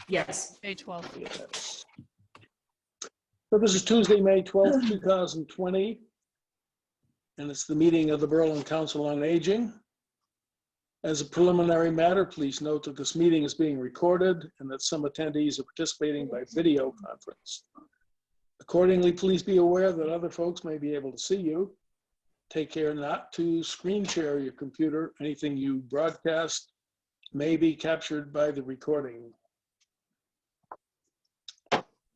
Yes. May 12th. Yes. So this is Tuesday, May 12th, 2020, and it's the meeting of the Berlin Council on Aging. As a preliminary matter, please note that this meeting is being recorded and that some attendees are participating by video conference. Accordingly, please be aware that other folks may be able to see you. Take care not to screen share your computer. Anything you broadcast may be captured by the recording.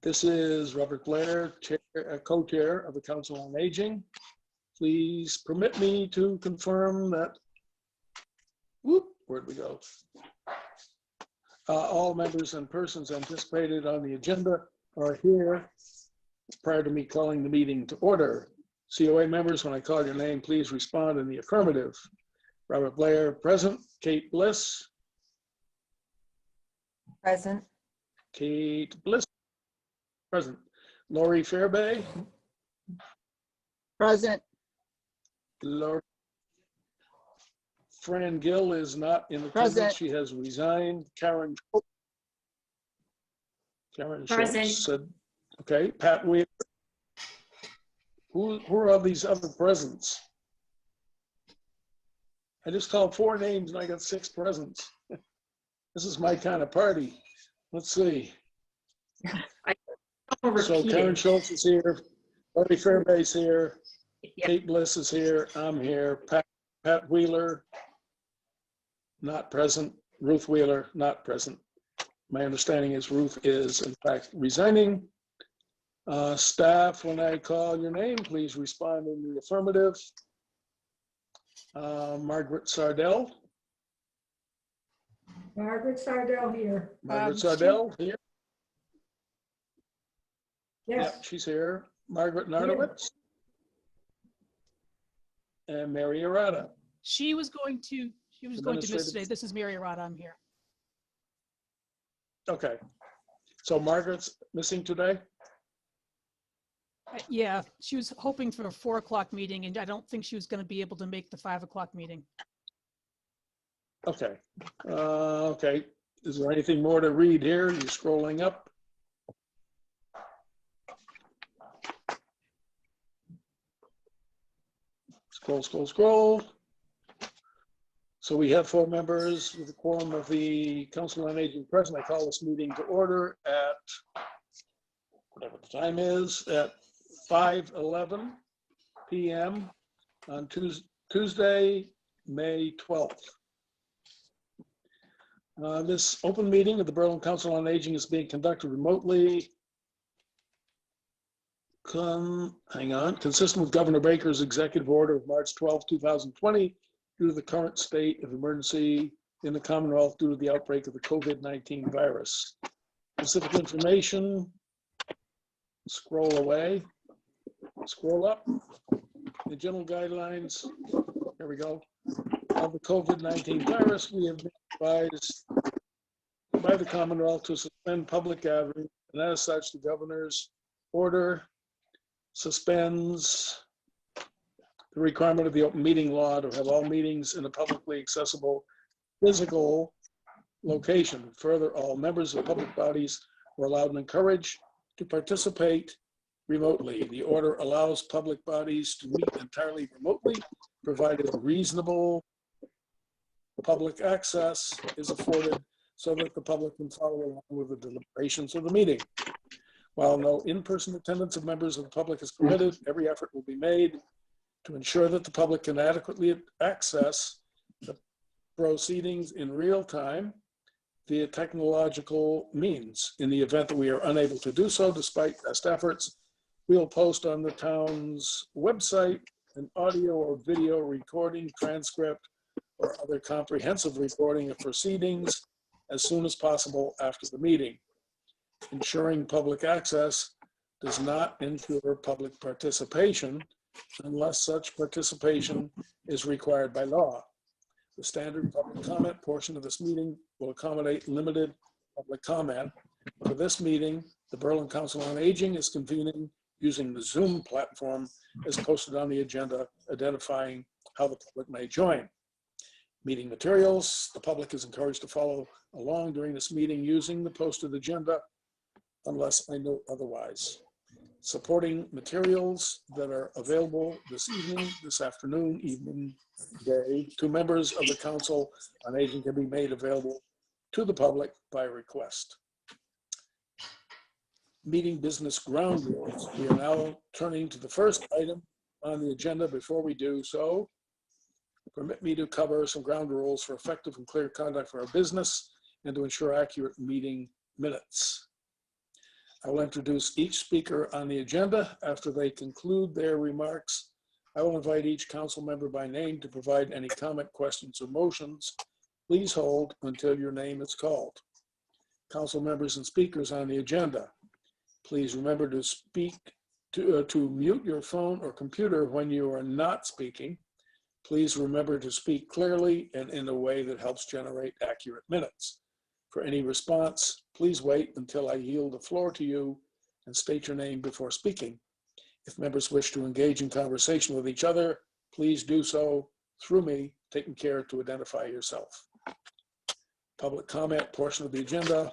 This is Robert Blair, co-chair of the Council on Aging. Please permit me to confirm that, where'd we go? All members and persons anticipated on the agenda are here prior to me calling the meeting to order. COA members, when I call your name, please respond in the affirmative. Robert Blair, present. Kate Bliss. Present. Kate Bliss, present. Lori Fairbay. Present. Lori. Fran Gill is not in attendance. Present. She has resigned. Karen Schultz Present. said, okay. Pat Wheeler. Who are all these other presents? I just called 4 names and I got 6 presents. This is my kind of party. Let's see. So Karen Schultz is here. Lori Fairbay's here. Yep. Kate Bliss is here. I'm here. Pat Wheeler, not present. Ruth Wheeler, not present. My understanding is Ruth is in fact resigning. Staff, when I call your name, please respond in the affirmative. Margaret Sardell. Margaret Sardell here. Margaret Sardell here. Yes, Yep, she's here. Margaret Narnowitz. And Mary Arata. She was going to miss Administrative- today. This is Mary Arata. I'm here. Okay. So Margaret's missing today? Yeah, she was hoping for a 4 o'clock meeting, and I don't think she was going to be able to make the 5 o'clock meeting. Okay. Okay. Is there anything more to read here? You're scrolling up. Scroll, scroll, scroll. So we have 4 members with the quorum of the Council on Aging present. I call this meeting to order at whatever the time is, at 5:11 p.m. on Tuesday, May 12th. This open meeting of the Berlin Council on Aging is being conducted remotely. Consistent with Governor Baker's executive order of March 12, 2020, due to the current state of emergency in the Commonwealth due to the outbreak of the COVID-19 virus. Specific information, scroll away, scroll up. The general guidelines, there we go, of the COVID-19 virus, we have been advised by the Commonwealth to suspend public gatherings, and as such, the governor's order suspends the requirement of the open meeting law to have all meetings in a publicly accessible physical location. Further, all members of public bodies were allowed and encouraged to participate remotely. The order allows public bodies to meet entirely remotely, provided reasonable public access is afforded so that the public can follow along with the deliberations of the meeting. While no in-person attendance of members of the public is permitted, every effort will be made to ensure that the public can adequately access the proceedings in real time via technological means. In the event that we are unable to do so, despite best efforts, we will post on the town's website an audio or video recording, transcript, or other comprehensive recording of proceedings as soon as possible after the meeting. Ensuring public access does not ensure public participation unless such participation is required by law. The standard public comment portion of this meeting will accommodate limited public comment. For this meeting, the Berlin Council on Aging is convening using the Zoom platform as posted on the agenda, identifying how the public may join. meeting materials. The public is encouraged to follow along during this meeting using the posted agenda unless I note otherwise. Supporting materials that are available this evening, this afternoon, evening, day, to members of the Council on Aging can be made available to the public by request. Meeting business ground rules. We are now turning to the first item on the agenda. Before we do so, permit me to cover some ground rules for effective and clear conduct for our business and to ensure accurate meeting minutes. I will introduce each speaker on the agenda. After they conclude their remarks, I will invite each council member by name to provide any comment, questions, or motions. Please hold until your name is called. Council members and speakers on the agenda, please remember to to mute your phone or computer when you are not speaking. Please remember to speak clearly and in a way that helps generate accurate minutes. For any response, please wait until I yield the floor to you and state your name before speaking. If members wish to engage in conversation with each other, please do so through me, taking care to identify yourself. Public comment portion of the agenda.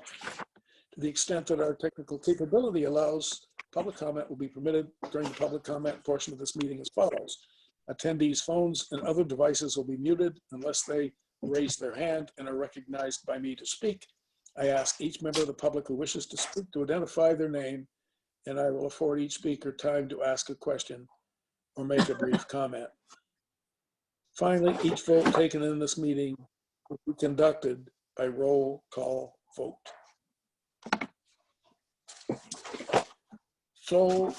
To the extent that our technical capability allows, public comment will be permitted during the public comment portion of this meeting as follows. Attendees' phones and other devices will be muted unless they raise their hand and are recognized by me to speak. I ask each member of the public who wishes to speak to identify their name, and I will afford each speaker time to ask a question or make a brief comment. Finally, each vote taken in this meeting will be conducted by roll call vote. So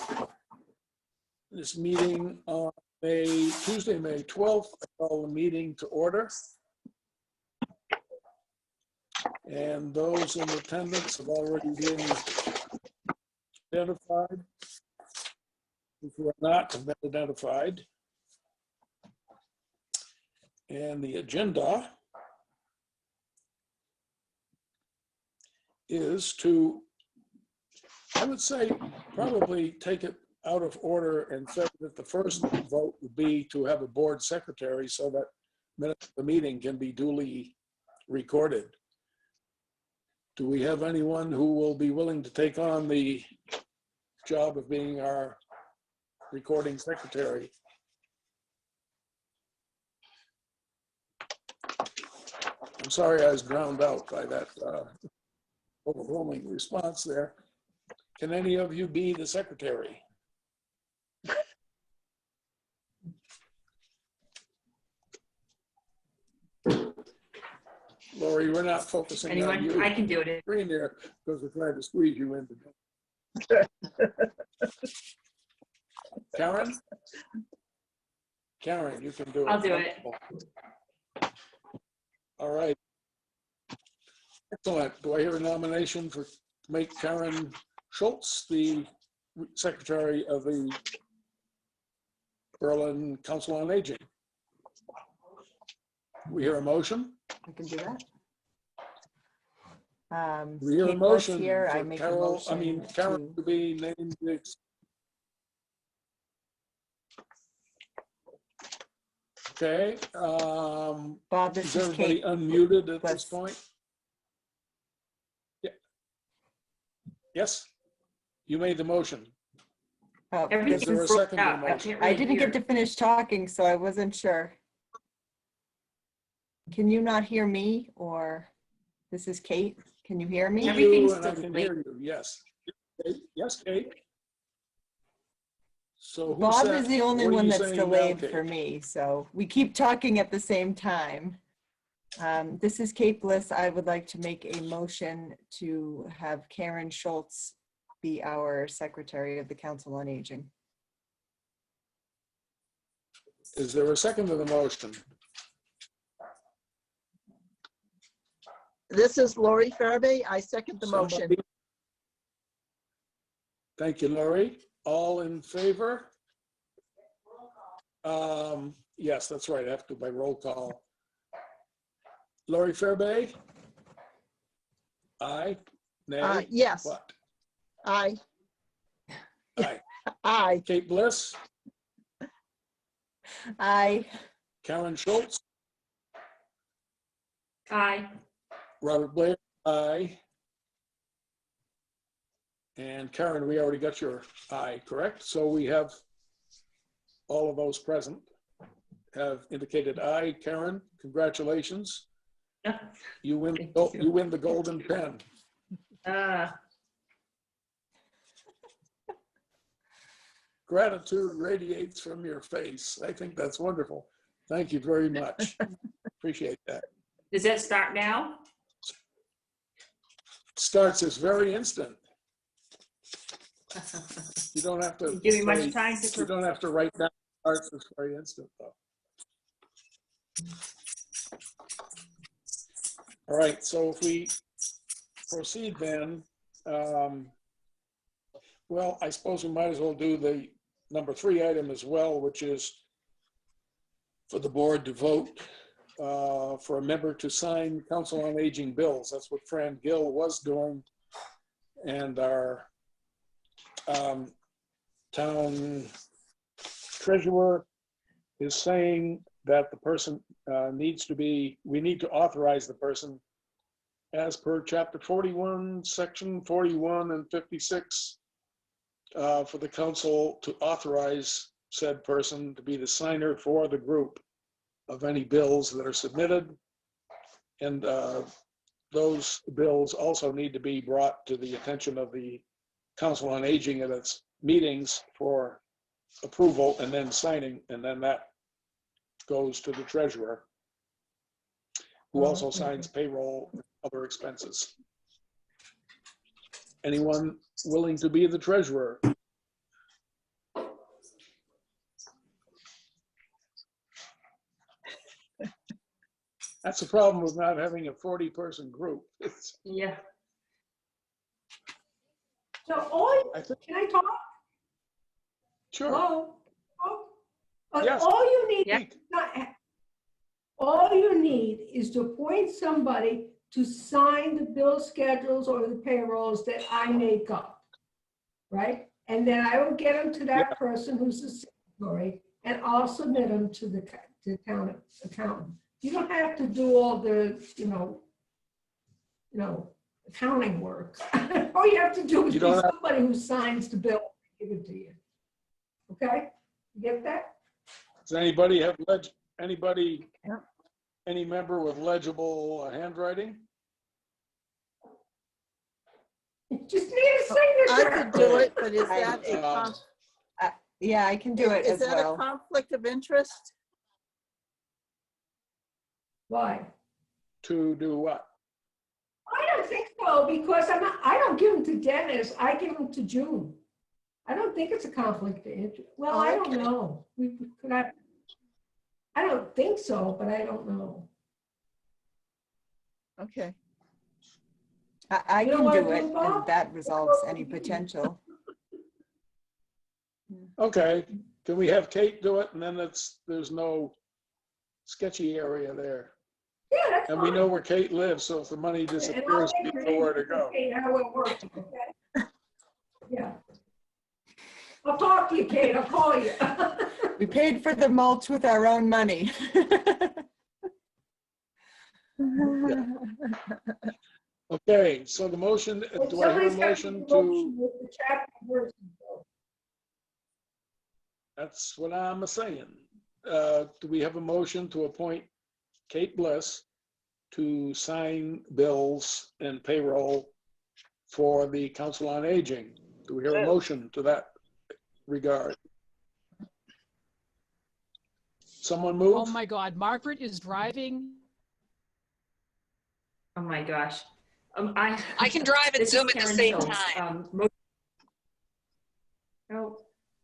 this meeting on Tuesday, May 12th, I call the meeting to order. And those in attendance have already been identified. If you are not, have been identified. And the agenda is to, I would say, probably take it out of order and say that the first vote would be to have a board secretary so that minutes of the meeting can be duly recorded. Do we have anyone who will be willing to take on the job of being our recording secretary? I'm sorry I was drowned out by that overwhelming response there. Can any of you be the secretary? Lori, we're not focusing on Anyone? you. I can do it. Green there because we're trying to squeeze you in. Karen? Karen, you can do it. I'll do it. All right. Excellent. Do I hear a nomination for make Karen Schultz the secretary of the Berlin Council on Aging? We hear a motion? I can do that. We hear a Kate Bliss motion here. I for make a Carol, motion Karen to- to be named the. Okay. Bob, Is this is everybody Kate. unmuted at this Bliss. point? Yeah. Yes? You made the motion. Oh, Everything's Is there a broke second to the up. I motion? can't I really didn't hear. get to finish talking, so I wasn't sure. Can you not hear me, or this is Kate? Can you hear me? Everything's You and I still can late. hear you, yes. Kate? Yes, Kate? So who Bob said- is the only what are one you that's saying now, delayed Kate? for me, so we keep talking at the same time. This is Kate Bliss. I would like to make a motion to have Karen Schultz be our secretary of the Council on Aging. Is there a second to the motion? This is Lori Farabee. I second the motion. Somebody- Thank you, Lori. All in favor? Yes, that's right. I have to by roll call. Lori Fairbank? Aye. Nay? Yes, What? aye, Aye. aye, Kate Bliss? Aye. Karen Schultz? Aye. Robert Blair, aye. And Karen, we already got your aye, correct? So we have all of those present have indicated aye. Karen, congratulations. You win, Thank you. you win the golden pen. Gratitude radiates from your face. I think that's wonderful. Thank you very much. Appreciate that. Does that start now? Starts this very instant. You don't have to. Give me much say- time to. You don't have to write down. Starts this very instant, though. All right, so if we proceed then, well, I suppose we might as well do the number 3 item as well, which is for the board to vote for a member to sign Council on Aging bills. That's what Fran Gill was doing. And our town treasurer is saying that the person we need to authorize the person as per chapter 41, section 41 and 56 for the council to authorize said person to be the signer for the group of any bills that are submitted. And those bills also need to be brought to the attention of the Council on Aging at its meetings for approval and then signing, and then that goes to the treasurer, who also signs payroll and other expenses. Anyone willing to be the treasurer? That's the problem with not having a 40-person group. Yeah. So all, I think, can I talk? sure. Hello? Oh, Yes. All you need, Yeah. all you need is to appoint somebody to sign the bill schedules or the payrolls that I make up, right? And then I will get them to that person who's the signatory, and I'll submit them to the town accountant. You don't have to do all the, accounting work. All you have to do is You be don't have- somebody who signs the bill, and give it to you. Okay? You get that? Does anybody have anybody, Yeah. any member with legible handwriting? You just need a I signature. could do it, but is that a, Um, Yeah, I can do it is as that a well. conflict of interest? Why? To do what? I don't think so, because I don't give them to Dennis, I give them to June. I don't think it's a conflict of interest. Well, Oh, I don't okay. know. We could have, I don't think so, but I don't know. Okay. I You don't can wanna do do it, it, Bob? and that resolves any potential. Okay, can we have Kate do it? And then there's no sketchy area there. Yeah, that's And we fine. know where Kate lives, so if the money And I'll disappears, we make know where to go. Kate how it works, okay? Yeah. I'll talk to you, Kate, I'll call you. We paid for the mulch with our own money. Okay, so the motion, do I hear a Somebody's got motion the to, motion with the chapter versus bill. that's what I'm saying. Do we have a motion to appoint Kate Bliss to sign bills and payroll for the Council on Aging? Do we hear a motion to that regard? Someone move? Oh my God, Margaret is driving. Oh my gosh. I can drive and This is Zoom at the Karen same Schultz. time.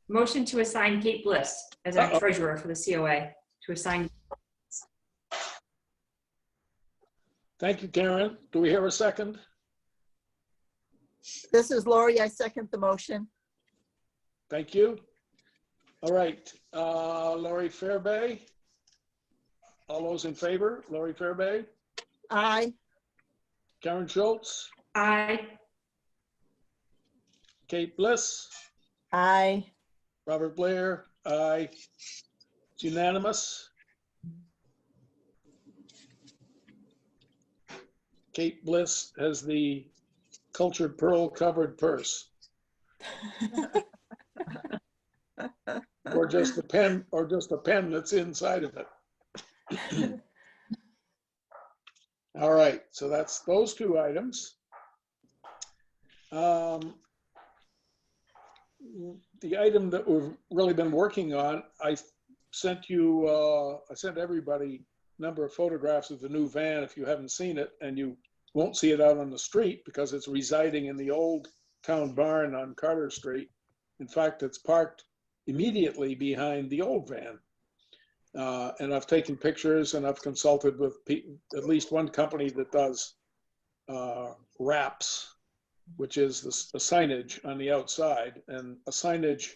Motion to assign Kate Bliss as our Uh-oh. treasurer for the COA, to assign. Thank you, Karen. Do we hear a second? This is Lori. I second the motion. Thank you. All right, Laurie Fairbay. All those in favor? Laurie Fairbay, Aye. Karen Schultz, Aye. Kate Bliss, Aye. Robert Blair, aye. It's unanimous. Kate Bliss has the cultured pearl covered purse. Or just a pen, that's inside of it. All right, so that's those two items. The item that we've really been working on, I sent everybody a number of photographs of the new van if you haven't seen it, and you won't see it out on the street because it's residing in the old town barn on Carter Street. In fact, it's parked immediately behind the old van. And I've taken pictures and I've consulted with at least one company that does wraps, which is the signage on the outside. And a signage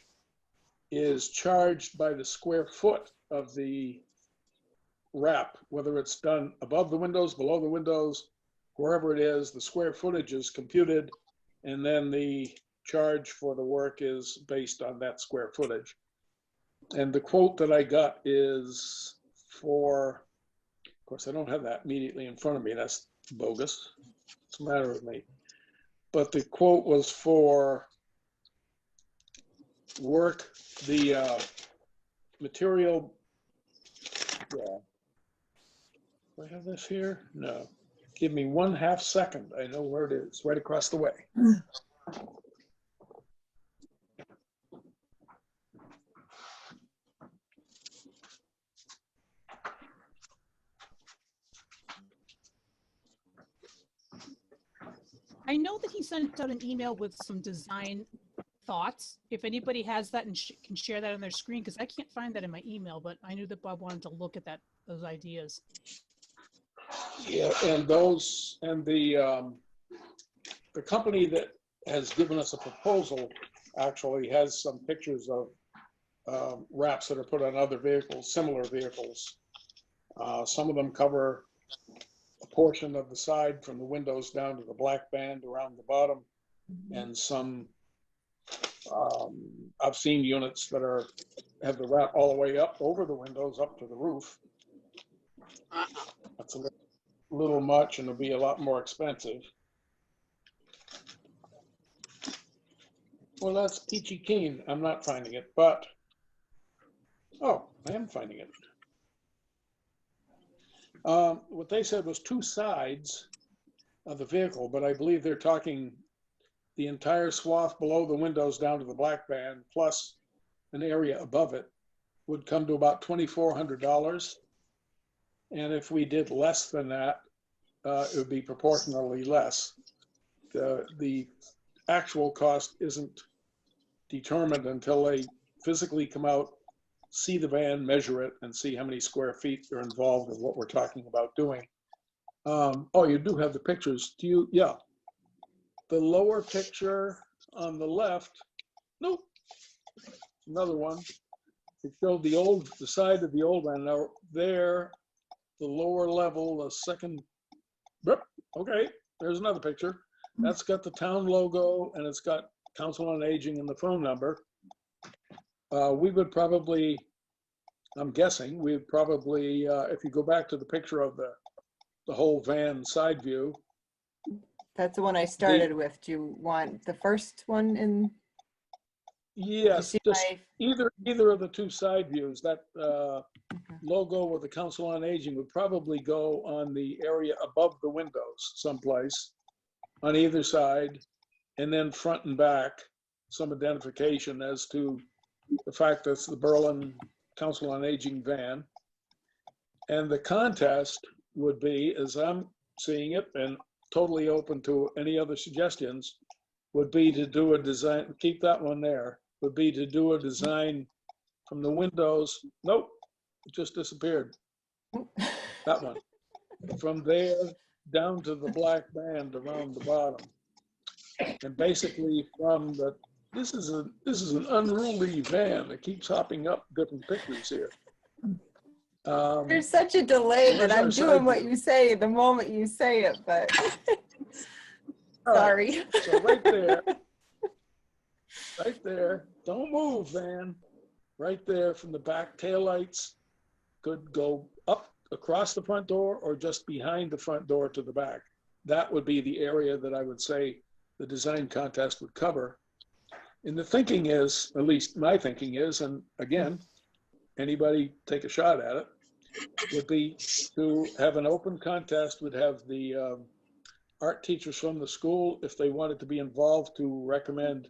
is charged by the square foot of the wrap, whether it's done above the windows, below the windows, wherever it is, the square footage is computed, and then the charge for the work is based on that square footage. And the quote that I got is for, of course, I don't have that immediately in front of me. That's bogus. What's the matter with me? But the quote was for work, the material. Yeah. Do I have this here? No. Give me 1/2 second. I know where it is, right across the way. I know that he sent out an email with some design thoughts. If anybody has that and can share that on their screen, because I can't find that in my email, but I knew that Bob wanted to look at those ideas. Yeah, and those, and the company that has given us a proposal actually has some pictures of wraps that are put on other vehicles, similar vehicles. Some of them cover a portion of the side from the windows down to the black band around the bottom, and some I've seen units that have the wrap all the way up over the windows up to the roof. That's a little much, and it'll be a lot more expensive. Well, that's peachy keen. I'm not finding it, but oh, I am finding it. What they said was 2 sides of the vehicle, but I believe they're talking the entire swath below the windows down to the black band plus an area above it would come to about $2,400. And if we did less than that, it would be proportionally less. The actual cost isn't determined until they physically come out, see the van, measure it, and see how many square feet are involved in what we're talking about doing. Oh, you do have the pictures. Do you? Yeah. The lower picture on the left, nope, another one. It showed the side of the old one. Now there, the lower level, the second, okay, there's another picture. That's got the town logo and it's got Council on Aging and the phone number. We would probably, I'm guessing, we'd probably, if you go back to the picture of the whole van side view. That's the one I started with. Do you want the first one in? Yes, see just my- either of the 2 side views. That logo with the Council on Aging would probably go on the area above the windows someplace on either side, and then front and back, some identification as to the fact that it's the Berlin Council on Aging van. And the contest would be, as I'm seeing it, and totally open to any other suggestions, would be to do a design, keep that one there, would be to do a design from the windows. Nope, it just disappeared. That one. From there down to the black band around the bottom. And basically from the, this is an unruly van that keeps hopping up different pictures here. There's such a delay that I'm doing what you say the moment you say it, but sorry. So right there, don't move, van. Right there from the back, taillights could go up across the front door or just behind the front door to the back. that would be the area that I would say the design contest would cover. And the thinking is, at least my thinking is, and again, anybody take a shot at it, would be to have an open contest, would have the art teachers from the school, if they wanted to be involved, to recommend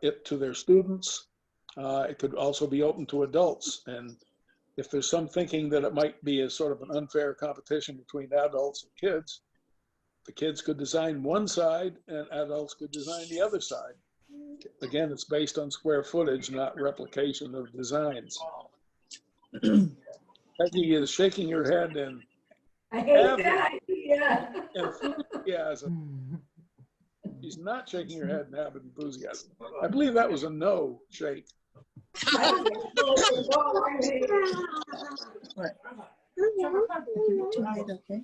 it to their students. It could also be open to adults. And if there's some thinking that it might be a sort of an unfair competition between adults and kids, the kids could design one side and adults could design the other side. Again, it's based on square footage, not replication of designs. Peggy is shaking her head and I hate that idea. enthusiasm. She's not shaking her head and have enthusiasm. I believe that was a no shake. I don't know. I hate it. Okay.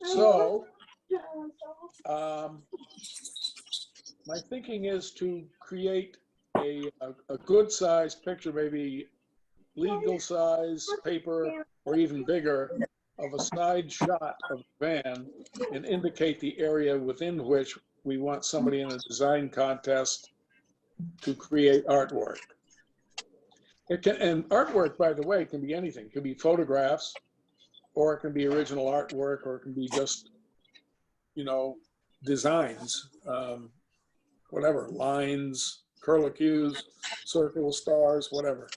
So, my thinking is to create a good size picture, maybe legal size paper or even bigger, of a side shot of the van and indicate the area within which we want somebody in a design contest to create artwork. It can, and artwork, by the way, can be anything. It can be photographs, or it can be original artwork, or it can be just, you know, designs, whatever, lines, curlicues, circles, stars, whatever.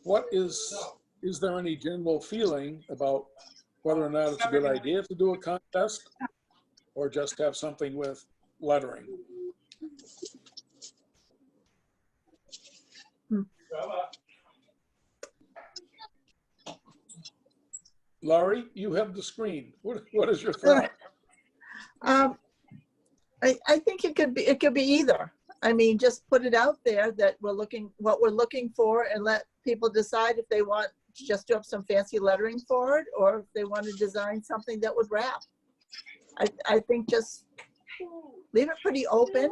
What is there any general feeling about whether or not it's a good idea to do a contest or just have something with lettering? Laurie, you have the screen. What is your thought? I think it could be either. I mean, just put it out there that what we're looking for, and let people decide if they want to just do up some fancy lettering for it, or if they want to design something that would wrap. I think just leave it pretty open.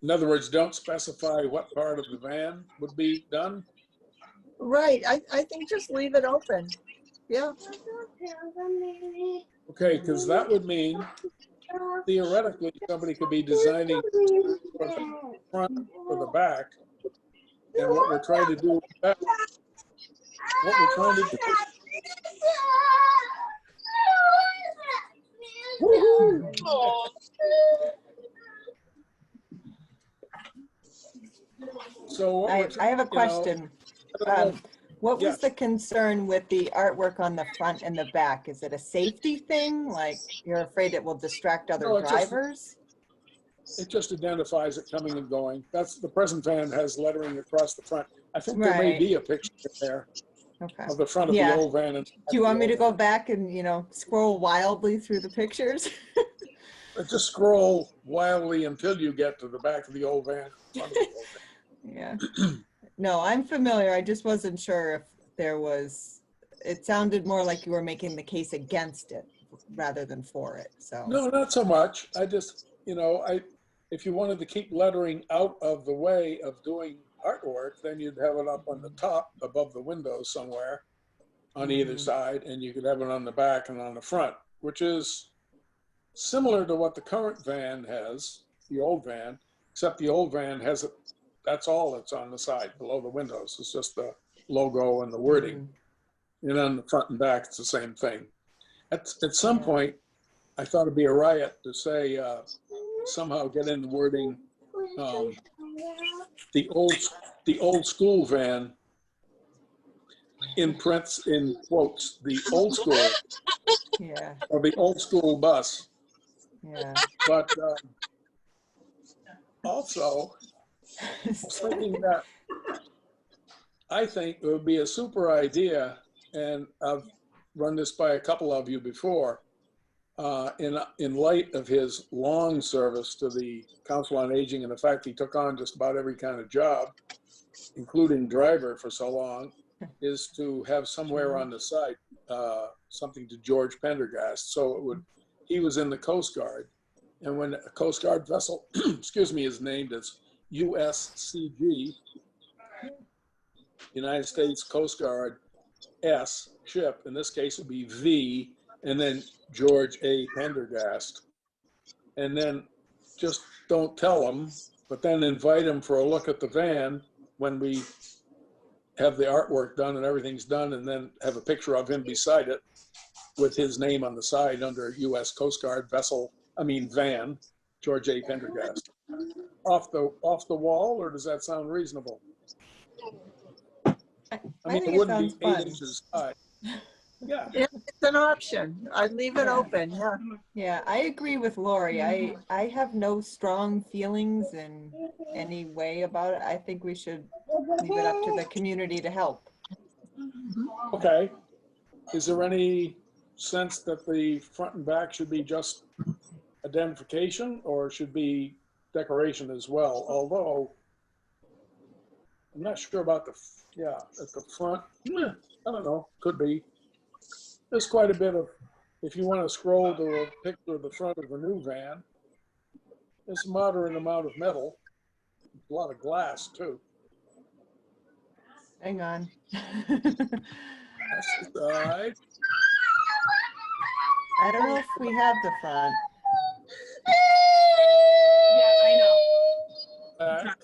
In other words, don't specify what part of the van would be done? Right. I think just leave it open. Yeah. Okay, because that would mean theoretically somebody could be designing for the front or the back. And what we're trying to do, So what we're I have a you know, question. I don't know. What was Yes. the concern with the artwork on the front and the back? Is it a safety thing? Like you're afraid it will distract other No, it's just- drivers? It just identifies it coming and going. That's the present van has lettering across the front. I think there may Right. be a picture there Okay. of the front of Yeah. the old van. And Do you want me to go back and, scroll wildly through the pictures? just scroll wildly until you get to the back of the old van. Front of the old van. Yeah. No, I'm familiar. I just wasn't sure if there was, it sounded more like you were making the case against it rather than for it, so. No, not so much. I just, if you wanted to keep lettering out of the way of doing artwork, then you'd have it up on the top above the windows somewhere on either side, and you could have it on the back and on the front, which is similar to what the current van has, the old van, except the old van has it. That's all that's on the side below the windows. It's just the logo and the wording. And on the front and back, it's the same thing. At some point, I thought it'd be a riot to say, somehow get in the wording, the old school van in quotes, the old school, Yeah, or the old school bus. yeah. But also, I was thinking that I think it would be a super idea, and I've run this by a couple of you before, in light of his long service to the Council on Aging and the fact he took on just about every kind of job, including driver for so long, is to have somewhere on the site something to George Pendergast. So he was in the Coast Guard, and when a Coast Guard vessel, excuse me, is named as USCG, United States Coast Guard S, Chip, in this case it'd be V, and then George A. Pendergast. And then just don't tell them, but then invite them for a look at the van when we have the artwork done and everything's done, and then have a picture of him beside it with his name on the side under U.S. Coast Guard van, George A. Pendergast. Off the wall, or does that sound reasonable? I I mean, think it it wouldn't sounds be 8 fun. inches high. Yeah, Yeah, it's an option. I'd leave it Yeah. open, yeah. Yeah, I agree with Lori. I have no strong feelings in any way about it. I think we should leave it up to the community to help. okay. Is there any sense that the front and back should be just identification or should be decoration as well? Although, I'm not sure about at the front, I don't know, could be. There's quite a bit of, if you want to scroll to a picture of the front of the new van, there's a moderate amount of metal, a lot of glass too. Hang on. That's the side. I don't know if we have the front. Yeah, I know. Back.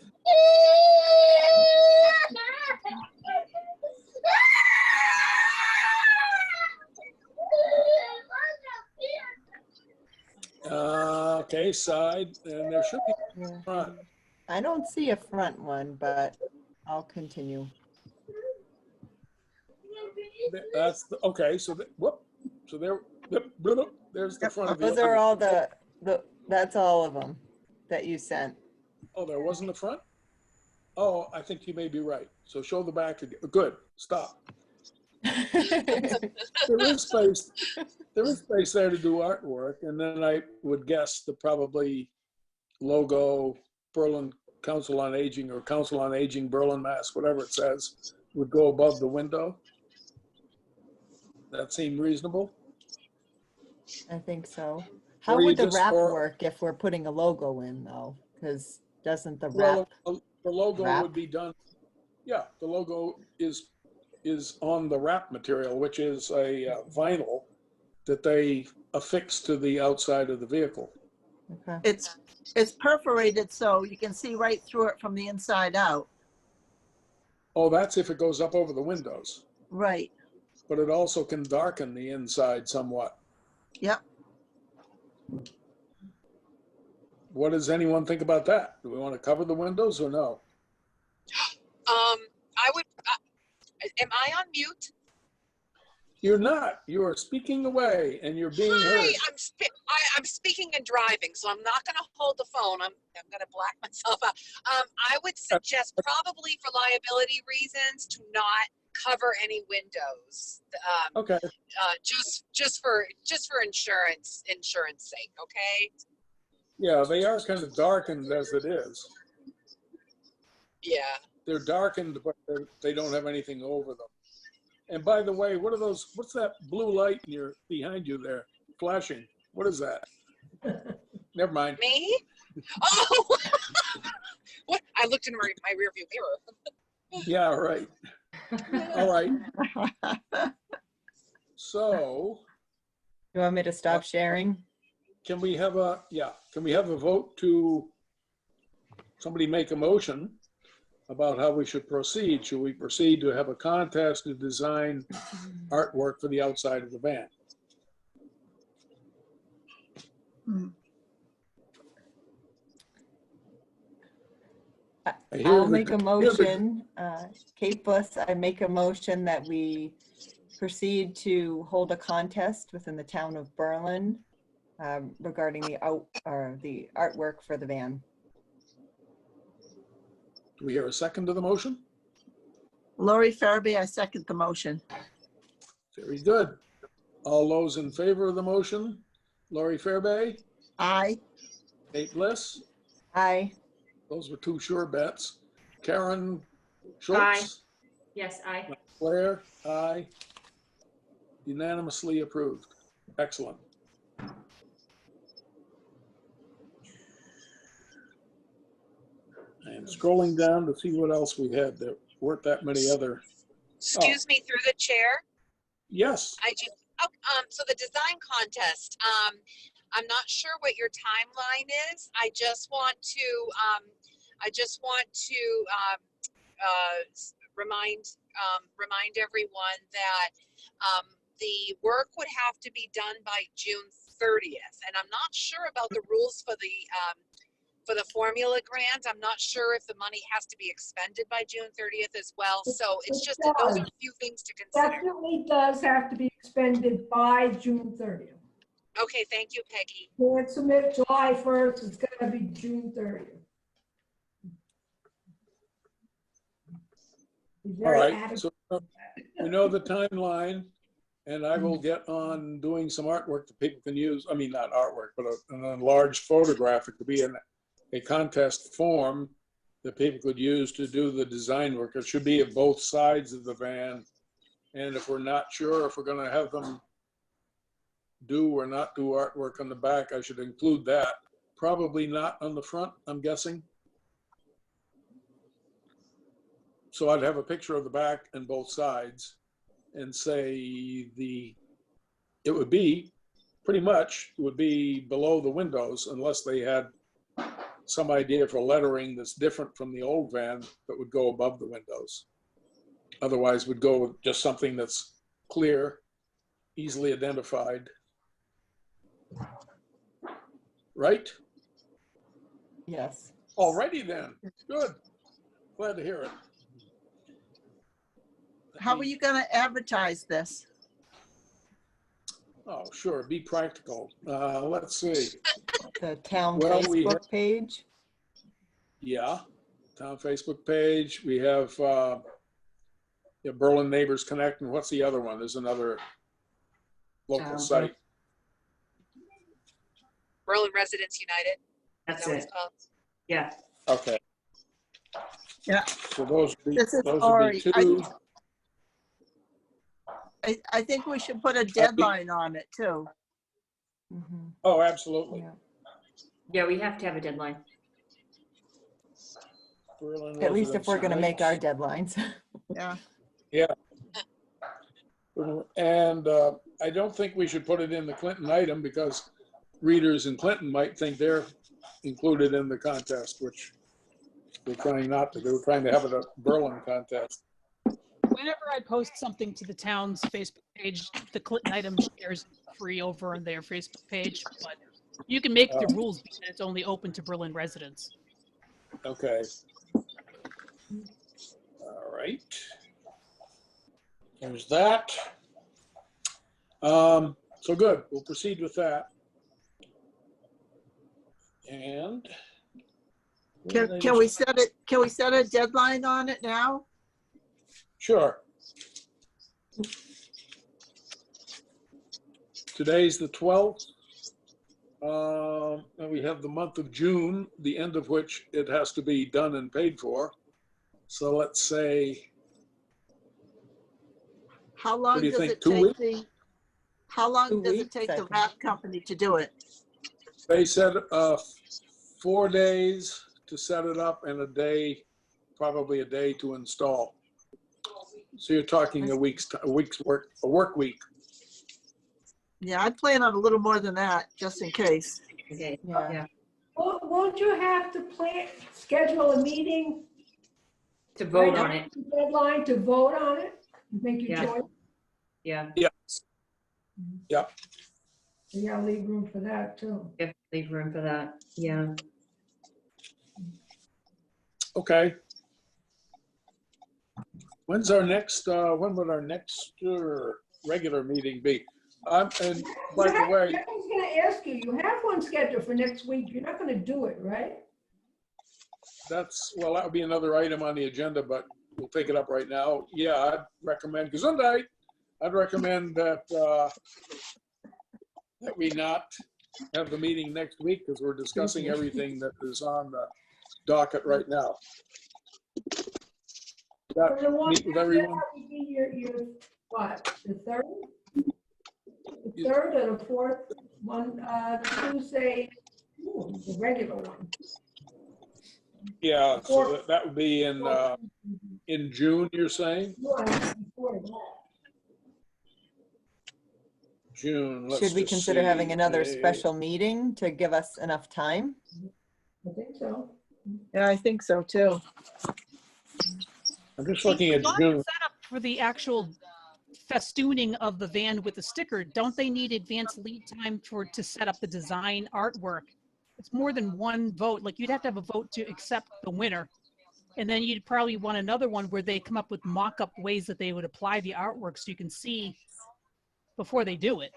Okay, side, and there should be Yeah. front. I don't see a front one, but I'll continue. That's the, okay. So so there. There's the front of the. Those are all that's all of them that you sent. Oh, there wasn't a front. Oh, I think you may be right. So show the back again. Good. Stop. There is space. There is space there to do artwork, and then I would guess the probably logo Berlin Council on Aging or Council on Aging Berlin, Mass, whatever it says, would go above the window. That seem reasonable? I think so. How Or you would the just wrap for- work if we're putting a logo in though? Because doesn't the Well, wrap? the logo wrap? would be done. Yeah, the logo is on the wrap material, which is a vinyl that they affix to the outside of the vehicle. Okay. It's perforated so you can see right through it from the inside out. Oh, that's if it goes up over the windows, Right, but it also can darken the inside somewhat. yep. What does anyone think about that? Do we want to cover the windows or no? I would, am I on mute? You're not. You are speaking away and you're being heard. Hi, I'm speaking and driving, so I'm not going to hold the phone. I'm going to black myself out. I would suggest probably for liability reasons to not cover any windows. Okay. Just for insurance sake. Okay. Yeah, they are kind of darkened as it is. Yeah. They're darkened, but they don't have anything over them. And by the way, what are those? What's that blue light behind you there flashing? What is that? Never mind. Me? Oh, what? I looked in my rearview mirror. Yeah, right. All right. So You want me to stop sharing? can we have a vote to somebody make a motion about how we should proceed? Should we proceed to have a contest to design artwork for the outside of the van? I hear I'll the- make a hear the- motion, Kate Bliss, I make a motion that we proceed to hold a contest within the town of Berlin regarding the artwork for the van. Do we hear a second to the motion? Lori Farabee, I second the motion. Very good. All those in favor of the motion? Laurie Fairbank, Aye. Kate Bliss, Aye. those were two sure bets. Karen Schultz, Aye. Yes, aye. Claire, aye. Unanimously approved. Excellent. And scrolling down to see what else we had. There weren't that many other Excuse me, through the chair. Yes, So the design contest, I'm not sure what your timeline is. I just want to remind everyone that the work would have to be done by June 30th. And I'm not sure about the rules for the formula grant. I'm not sure if the money has to be expended by June 30th as well. So it's just that those are a few things to consider. Definitely does have to be expended by June 30th. Okay, thank you, Peggy. Can't submit July 1st, it's gonna be June 30th. He's all very right. adamant. So we know the timeline, and I will get on doing some artwork that people can use. I mean, not artwork, but an enlarged photograph. It could be in a contest form that people could use to do the design work. It should be at both sides of the van. And if we're not sure if we're going to have them do or not do artwork on the back, I should include that. Probably not on the front, I'm guessing. So I'd have a picture of the back and both sides and say it would be pretty much, it would be below the windows unless they had some idea for lettering that's different from the old van that would go above the windows. Otherwise, would go with just something that's clear, easily identified. Right? Yes. Alrighty then. Good. Glad to hear it. How are you gonna advertise this? Oh, sure. Be practical. Let's see. The town Well, we Facebook page. Yeah. Town Facebook page. We have Berlin Neighbors Connect. And what's the other one? There's another local site. Berlin Residents United. That's Is that what it's it. called? Yeah. Okay. Yeah. So those would be, This is those would Lori. be two. I think we should put a deadline on it too. Mhm. Oh, absolutely. Yeah. Yeah, we have to have a deadline. Berlin At least if Residents we're gonna make our Unite. deadlines. Yeah. And I don't think we should put it in the Clinton item because readers in Clinton might think they're included in the contest, which we're trying not to do. We're trying to have it a Berlin contest. Whenever I post something to the town's Facebook page, the Clinton item shares free over on their Facebook page, but you can make the rules because it's only open to Berlin residents. Okay. All right. There's that. So good. We'll proceed with that. And Can we set it, can we set a deadline on it now? sure. Today's the 12th. And we have the month of June, the end of which it has to be done and paid for. So let's say, How long What do you does think, it 2 take how long 2 does it weeks, take I the think. wrap company to do it? they said 4 days to set it up and a day, probably a day to install. So you're talking a week's work, a work week. Yeah, I'd plan on a little more than that, just in case. Okay. Yeah. Yeah. Won't you have to schedule a meeting? To vote right on after it. the Deadline to vote on it, make you Yeah. join. Yeah. You gotta leave room for that too. You have to leave room for that. Yeah. Okay. When's our next, when would our next regular meeting be? And by the way, I was gonna ask you, you have one scheduled for next week. You're not gonna do it, right? well, that would be another item on the agenda, but we'll take it up right now. Yeah, I'd recommend, Gesundheit, I'd recommend that that we not have the meeting next week because we're discussing everything that is on the docket right now. For the one Meet with that everyone. would be your, what, the third? The third or the fourth one, Tuesday, the regular one. Yeah, so that would be in In June, you're saying? No, I mean before that. June. let's Should we just consider having see, another May. special meeting to give us enough time? I think so. Yeah, I think so too. I'm just looking at Not June. set up for the actual festooning of the van with the sticker. Don't they need advance lead time to set up the design artwork? It's more than one vote. Like you'd have to have a vote to accept the winner. And then you'd probably want another one where they come up with mock-up ways that they would apply the artwork so you can see before they do it.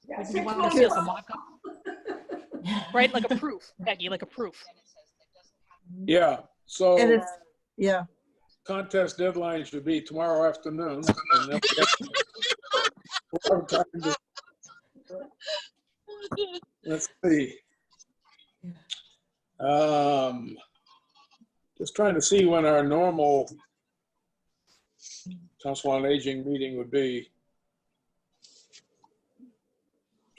Yeah, Like, you 6 want to months see like a out. mock-up, right? Like a proof, Peggy, like a proof. Yeah, And so it's, yeah, contest deadline should be tomorrow afternoon. And then we have time to- Let's see. Just trying to see when our normal Council on Aging meeting would be.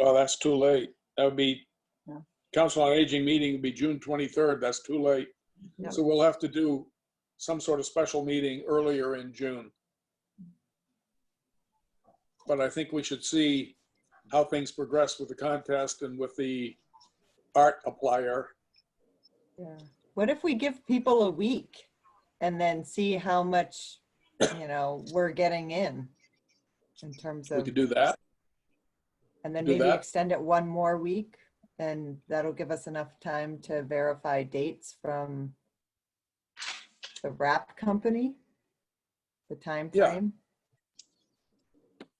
Oh, that's too late. That would be, Yeah. Council on Aging meeting would be June 23rd. That's too late. Yeah. So we'll have to do some sort of special meeting earlier in June. But I think we should see how things progress with the contest and with the art applier. Yeah. What if we give people a week and then see how much, we're getting in terms We of, could do that. and then do maybe that. extend it one more week, and that'll give us enough time to verify dates from the wrap company, the time Yeah. frame.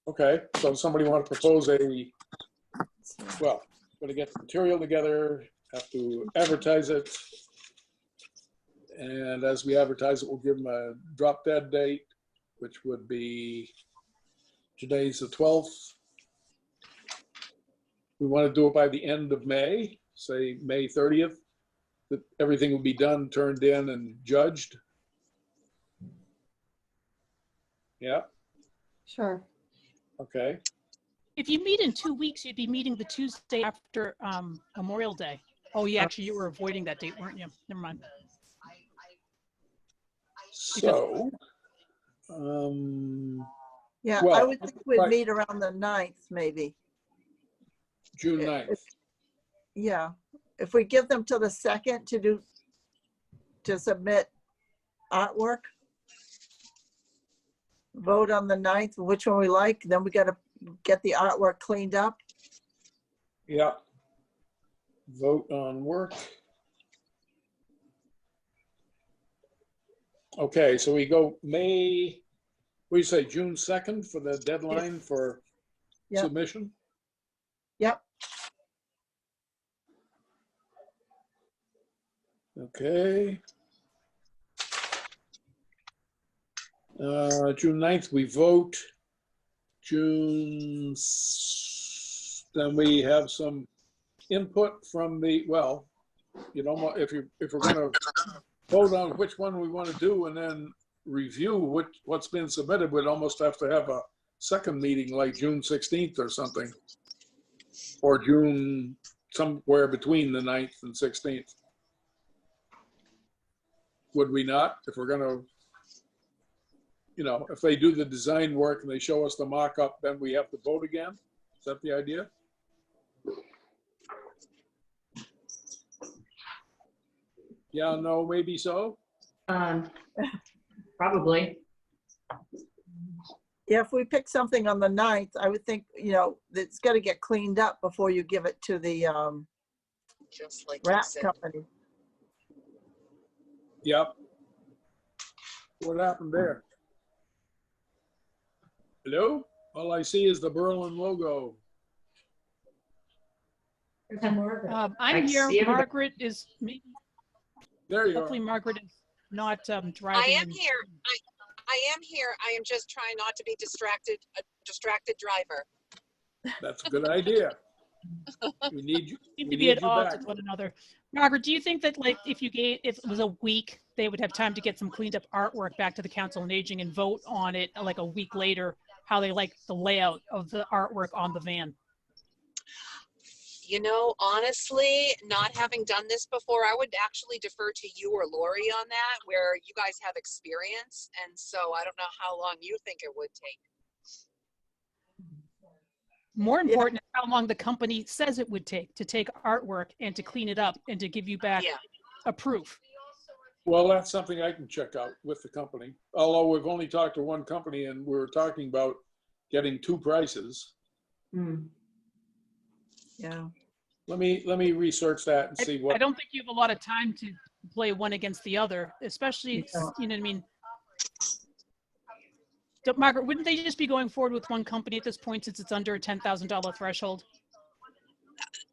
Okay, so somebody want to propose well, going to get the material together, have to advertise it. And as we advertise it, we'll give them a drop dead date, which would be, today's the 12th. We want to do it by the end of May, say May 30th, that everything will be done, turned in and judged. Yeah, Sure. okay. If you meet in 2 weeks, you'd be meeting the Tuesday after Memorial Day. Oh, yeah, actually, you were avoiding that date, weren't you? Never mind. So, yeah, I Well, would think we'd right. meet around the 9th, maybe. June 9th. Yeah, if we give them till the 2nd to submit artwork, vote on the 9th, which one we like, then we gotta get the artwork cleaned up. Yeah. Vote on work. Okay, so we go May, what do you say, June 2nd for the deadline for Yep. submission? Yep, Okay. June 9th, we vote. Then we have some input from well, if we're gonna vote on which one we want to do and then review what's been submitted, we'd almost have to have a second meeting like June 16th or something. Or June, somewhere between the 9th and 16th. Would we not? If we're gonna, if they do the design work and they show us the mock-up, then we have to vote again? Is that the idea? Yeah, no, maybe so? Probably. yeah, if we pick something on the 9th, I would think, it's gotta get cleaned up before you give it to the Just like you wrap said. company. Yep. What happened there? Hello? All I see is the Berlin logo. It's Margaret. I'm I here. see everybody. Margaret is, maybe, There you hopefully are. Margaret is not driving. I am and- here. I am here. I am just trying not to be distracted, a distracted driver. That's a good idea. We need you. Seem We to be need at you odds back. with one another. Margaret, do you think that if it was a week, they would have time to get some cleaned up artwork back to the Council on Aging and vote on it like a week later, how they like the layout of the artwork on the van? You know, honestly, not having done this before, I would actually defer to you or Lori on that, where you guys have experience. And so I don't know how long you think it would take. More important is how long the company says it would take to take artwork and to clean it up and to give you back Yeah. a proof. Well, that's something I can check out with the company. Although we've only talked to one company and we're talking about getting two prices. Hmm. Yeah. Let me research that and see I what, don't think you have a lot of time to play one against the other, especially, you know what I mean? Margaret, wouldn't they just be going forward with one company at this point since it's under a $10,000 threshold?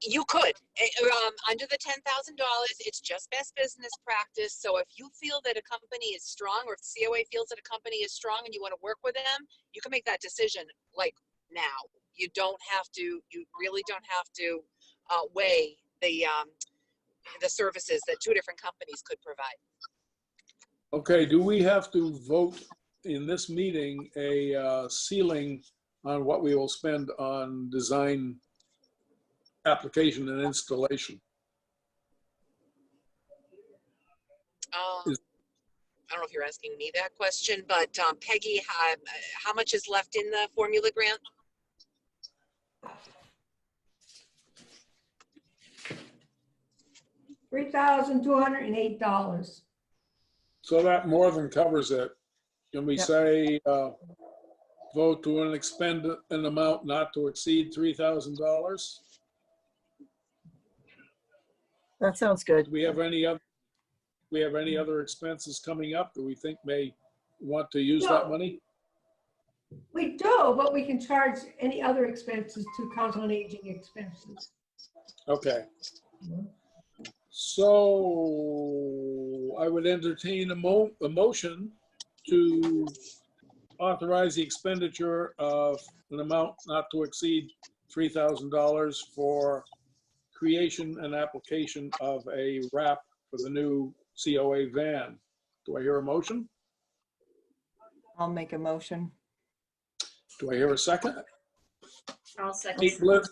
You could, under the $10,000, it's just best business practice. So if you feel that a company is strong, or if COA feels that a company is strong and you want to work with them, you can make that decision like now. You don't have to, you really don't have to weigh the services that two different companies could provide. okay, do we have to vote in this meeting a ceiling on what we will spend on design, application and installation? I don't know if you're asking me that question, but Peggy, how much is left in the formula grant? $3,208. So that more than covers it. Can we Yep. say, vote to expend an amount not to exceed $3,000? That sounds good. Do we have any other expenses coming up that we think may want to use that No. money? We do, but we can charge any other expenses to Council on Aging expenses. Okay. So I would entertain a motion to authorize the expenditure of an amount not to exceed $3,000 for creation and application of a wrap for the new COA van. Do I hear a motion? I'll make a motion. Do I hear a second? I'll second.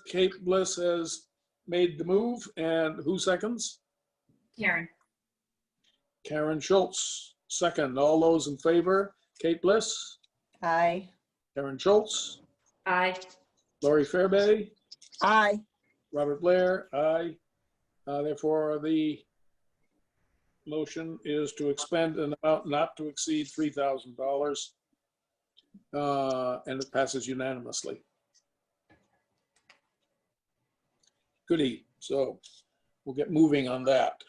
Kate Bliss has made the move, and who seconds? Karen. Karen Schultz, second. All those in favor? Kate Bliss, Aye. Karen Schultz, Aye. Lori Fairby, Aye. Robert Blair, aye. Therefore, the motion is to expend an amount not to exceed $3,000, and it passes unanimously. Goody. So we'll get moving on that.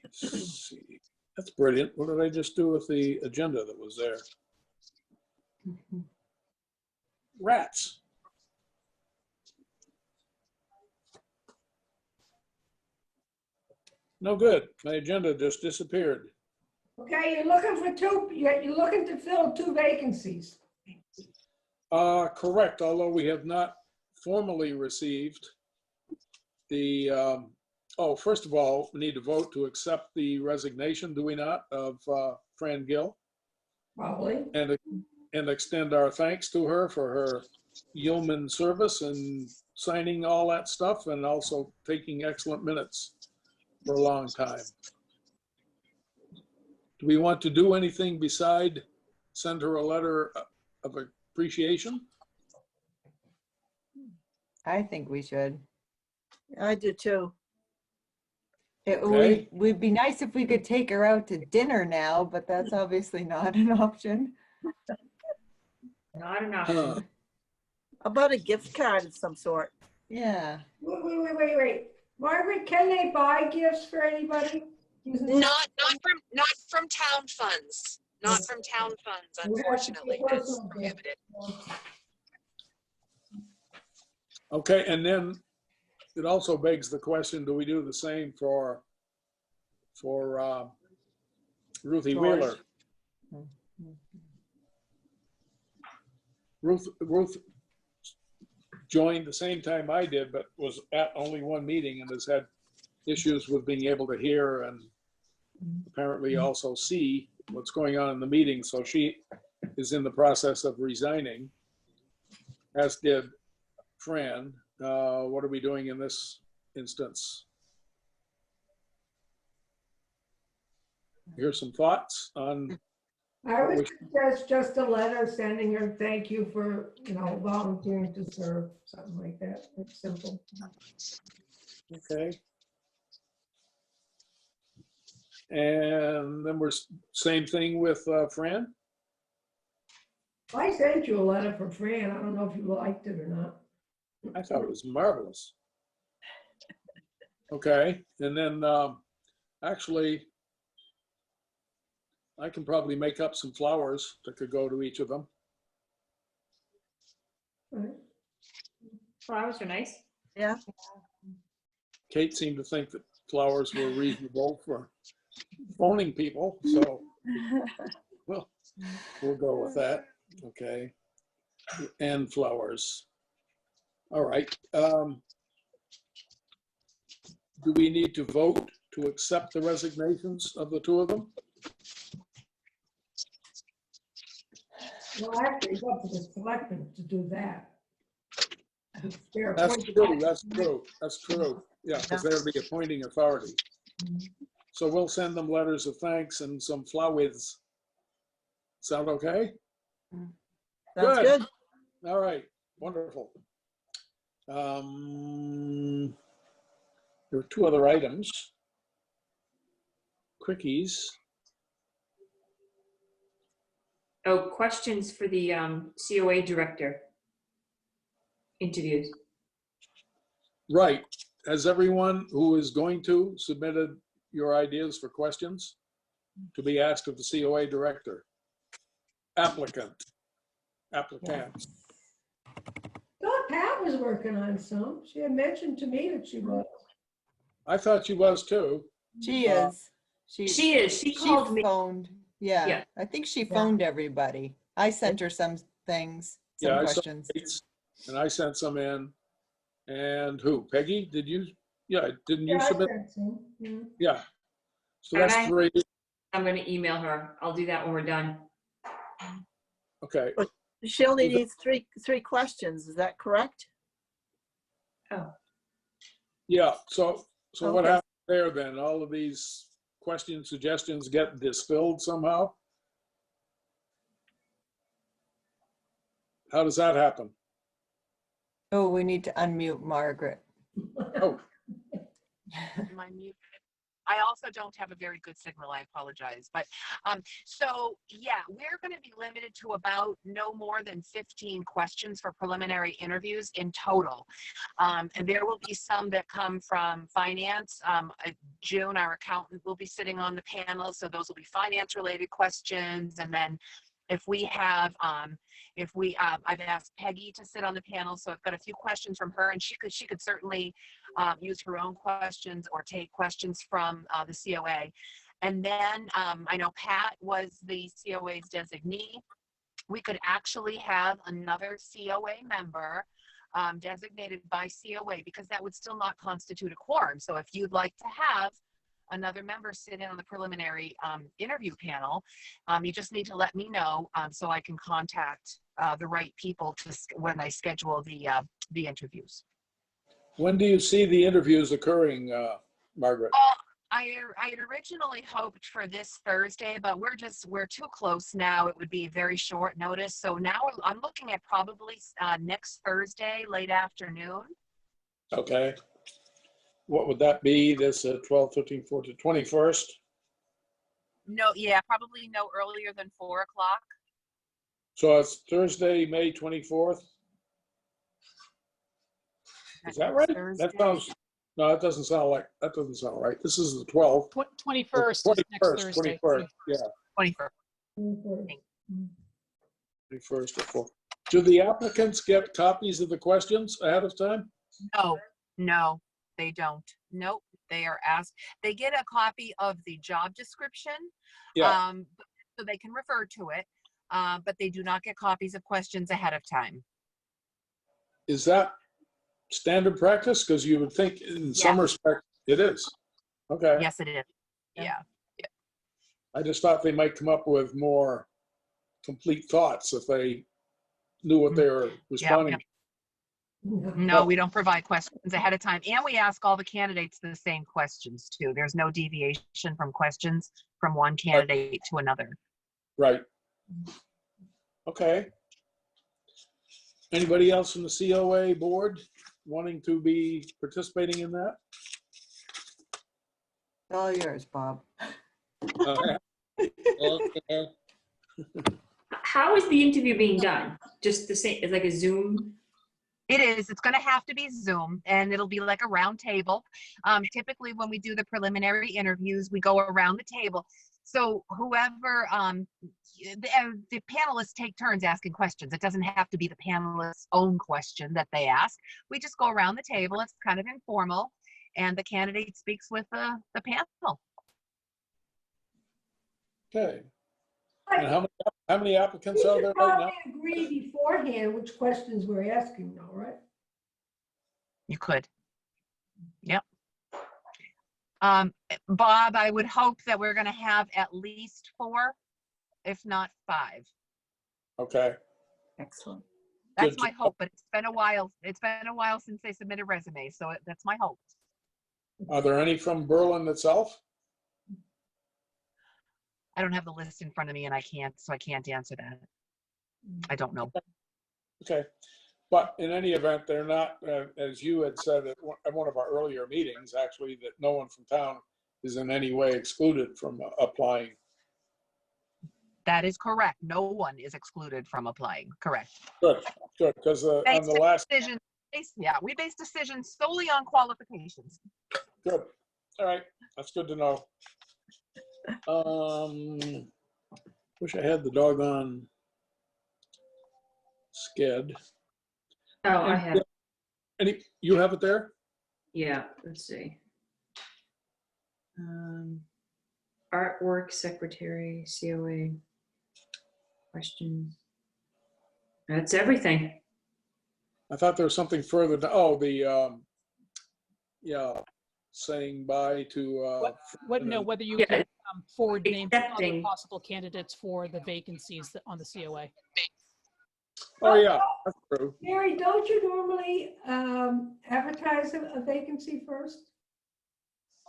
Let's see. That's brilliant. What did I just do with the agenda that was there? Rats. No good. My agenda just disappeared. Okay, you're looking for you're looking to fill 2 vacancies. Correct, although we have not formally received the, first of all, we need to vote to accept the resignation, do we not, of Fran Gill, Probably. and extend our thanks to her for her yeoman service and signing all that stuff and also taking excellent minutes for a long time. Do we want to do anything beside send her a letter of appreciation? I think we should. I do too. It Okay. would be nice if we could take her out to dinner now, but that's obviously not an option. Not enough. Huh. How about a gift card of some sort? Yeah. Wait. Margaret, can they buy gifts for anybody? Not from town funds. Not from town funds, unfortunately. It's prohibited. Okay, and then it also begs the question, do we do the same for Ruthie Wheeler? Ruth joined the same time I did, but was at only one meeting and has had issues with being able to hear and apparently also see what's going on in the meeting. So she is in the process of resigning, as did Fran, what are we doing in this instance? Here's some thoughts on, I would suggest just a letter sending her, thank you for, volunteering to serve, something like that. It's simple. okay. And then same thing with Fran? I sent you a letter from Fran. I don't know if you liked it or not. I thought it was marvelous. Okay, and then actually, I can probably make up some flowers that could go to each of them. Right. Flowers are nice. Yeah, Kate seemed to think that flowers were reasonable for phoning people, so well, we'll go with that. Okay, and flowers. All right. Do we need to vote to accept the resignations of the two of them? Well, actually, it's up to the selectmen to do that. It's their That's appointed- true, that's true, that's true. Yeah, because they're the appointing authority. So we'll send them letters of thanks and some flowers. Sound okay? sounds Good. good. All right, wonderful. There are two other items. Quickies. Oh, questions for the COA director interviews. Right. Has everyone who is going to submitted your ideas for questions to be asked of the COA director? Applicants. Thought Pat was working on some. She had mentioned to me that she was. I thought she was too. She is. She is. She called me. phoned. Yeah, Yeah. I think she phoned everybody. I sent her some things, some Yeah, I saw questions. Kate's, and I sent some in. And who? Peggy, did you? Yeah, didn't you Yeah, I submit? sent some, yeah. Yeah. So that's Okay. 3. I'm going to email her. I'll do that when we're done. Okay. She only Is it- needs three questions, is that correct? Oh, Yeah. So what Okay. happened there then? All of these questions, suggestions get distilled somehow? How does that happen? Oh, we need to unmute Margaret. Oh, My mute. I also don't have a very good signal. I apologize. But so yeah, we're going to be limited to about no more than 15 questions for preliminary interviews in total. And there will be some that come from finance. June, our accountant, will be sitting on the panel. So those will be finance related questions. And then if we have, I've asked Peggy to sit on the panel, so I've got a few questions from her, and she could certainly use her own questions or take questions from the COA. And then I know Pat was the COA's designee. We could actually have another COA member designated by COA, because that would still not constitute a quorum. So if you'd like to have another member sit in on the preliminary interview panel, you just need to let me know so I can contact the right people when I schedule the interviews. when do you see the interviews occurring, Margaret? I had originally hoped for this Thursday, but we're too close now. It would be very short notice. So now I'm looking at probably next Thursday, late afternoon. Okay. What would that be? This 12, 13, 14, 21st? No, yeah, probably no earlier than 4 o'clock. So it's Thursday, May 24th? Is that right? That sounds, no, that doesn't sound right. This is the 12th. 21st is next Thursday. 21st, yeah, 21st. 21st at 4. Do the applicants get copies of the questions ahead of time? No, they don't. Nope. They are asked, they get a copy of the job description. Yeah. So they can refer to it, but they do not get copies of questions ahead of time. Is that standard practice? Because you would think in some respect it is. Okay. Yes, it is. Yeah. I just thought they might come up with more complete thoughts if they knew what they were responding. No, we don't provide questions ahead of time. And we ask all the candidates the same questions too. There's no deviation from questions from one candidate to another. Right. Okay. Anybody else from the COA board wanting to be participating in that? All yours, Bob. Okay. Okay. How is the interview being done? Just the same, it's like a Zoom? It is. It's going to have to be Zoom, and it'll be like a round table. Typically, when we do the preliminary interviews, we go around the table. So whoever, the panelists take turns asking questions. It doesn't have to be the panelist's own question that they ask. We just go around the table. It's kind of informal, and the candidate speaks with the panel. Okay. And how many applicants We are should there right now? probably agree beforehand which questions we're asking though, right? You could. Yep. Bob, I would hope that we're going to have at least 4, if not 5. Okay. Excellent. That's Good. my hope, but it's been a while. It's been a while since they submitted resumes, so that's my hope. Are there any from Berlin itself? I don't have the list in front of me, and I can't answer that. I don't know. Okay. But in any event, they're not, as you had said at one of our earlier meetings, actually, that no one from town is in any way excluded from applying. That is correct. No one is excluded from applying. Correct. Good, good, because on the last, We base decisions solely on qualifications. good. All right, that's good to know. Wish I had the doggone sked. Oh, I have, You have it there? yeah, let's see. Artwork, secretary, COA, questions. That's everything. I thought there was something further. Yeah, saying bye to, Whether you Yeah, can forward names of other accepting. possible candidates for the vacancies on the COA. oh yeah, that's true. Mary, don't you normally advertise a vacancy first?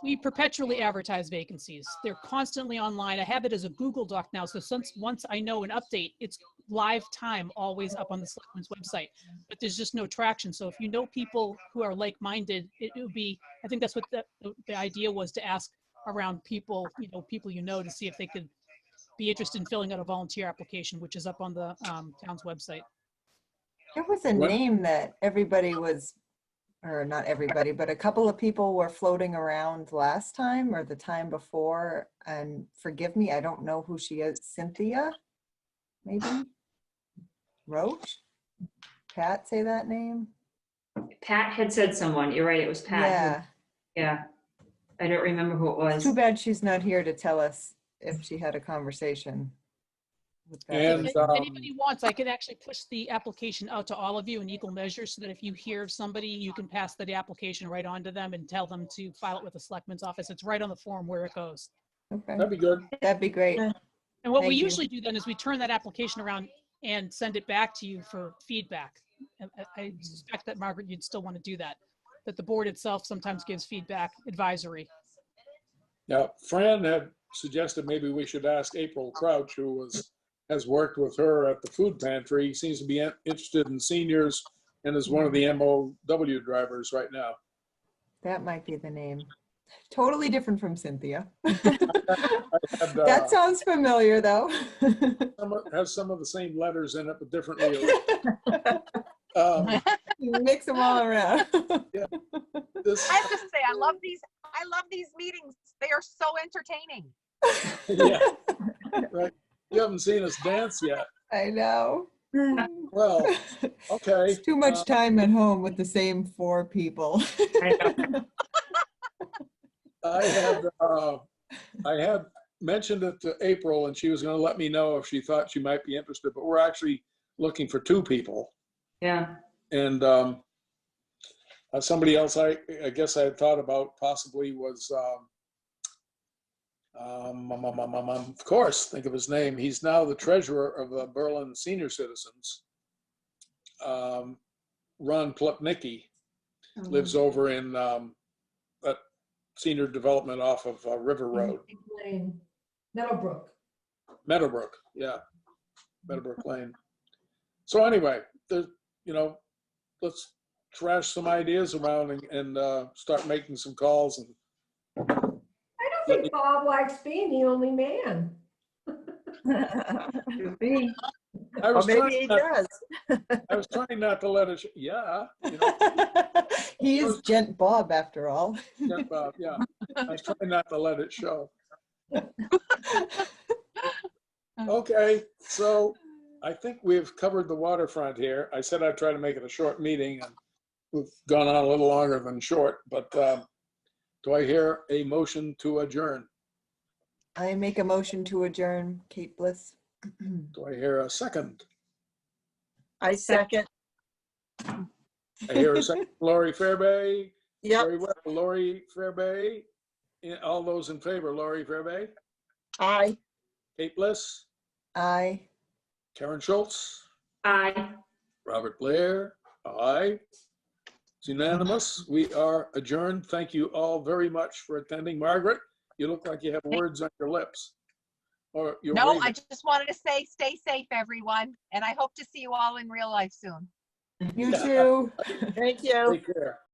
We perpetually advertise vacancies. They're constantly online. I have it as a Google Doc now, so once I know an update, it's live time, always up on the Selectmen's website. But there's just no traction. So if you know people who are like-minded, it would be, I think that's what the idea was, to ask around people you know, to see if they could be interested in filling out a volunteer application, which is up on the town's website. There was a What? name that everybody was, or not everybody, but a couple of people were floating around last time or the time before. And forgive me, I don't know who she is. Cynthia, maybe? Roach? Pat, say that name? Pat had said someone, you're right, it was Pat. Yeah. Yeah. I don't remember who it was. Too bad she's not here to tell us if she had a conversation with that And, If person. anybody wants, I could actually push the application out to all of you in equal measure, so that if you hear of somebody, you can pass the application right on to them and tell them to file it with the Selectmen's office. It's right on the form where it goes. Okay, That'd be good. that'd be great. And what we Thank you. usually do then is we turn that application around and send it back to you for feedback. And I suspect that, Margaret, you'd still want to do that. That the board itself sometimes gives feedback advisory. Yeah, Fran had suggested maybe we should ask April Crouch, who has worked with her at the food pantry, seems to be interested in seniors and is one of the MOW drivers right now. That might be the name. Totally different from Cynthia. I had, That sounds familiar, though. has some of the same letters in it, but differently. Mix them all around. This, I have to say, I love these meetings. They are so entertaining. yeah, right. You haven't seen us dance yet. I know. Well, okay. It's too much time at home with the same 4 people. I know. I had mentioned it to April, and she was going to let me know if she thought she might be interested, but we're actually looking for 2 people. Yeah, And somebody else I guess I had thought about possibly was, of course, think of his name. He's now the treasurer of the Berlin Senior Citizens. Ron Plutnicki lives over in that senior development off of River Road, Lane, Meadowbrook. Meadowbrook. Yeah, Meadowbrook Lane. So anyway, let's trash some ideas around and start making some calls. And I don't think Bob likes being the only man. Could be. I Or was maybe trying he not, does. I was trying not to let it. Yeah, He is Gent Bob after all. yeah. I was trying not to let it show. Okay, so I think we've covered the waterfront here. I said I'd try to make it a short meeting, and we've gone on a little longer than short, but do I hear a motion to adjourn? I make a motion to adjourn. Kate Bliss. Do I hear a second? I second. I hear a second. Lori Fairbay. Yep. Very well. Lori Fairbay. All those in favor, Lori Fairbay, Aye. Kate Bliss, Aye. Karen Schultz, Aye. Robert Blair, aye. It's unanimous. We are adjourned. Thank you all very much for attending. Margaret, you look like you have words on your lips. Or you're No, waving. I just wanted to say, stay safe, everyone, and I hope to see you all in real life soon. You too. Thank you. Take care.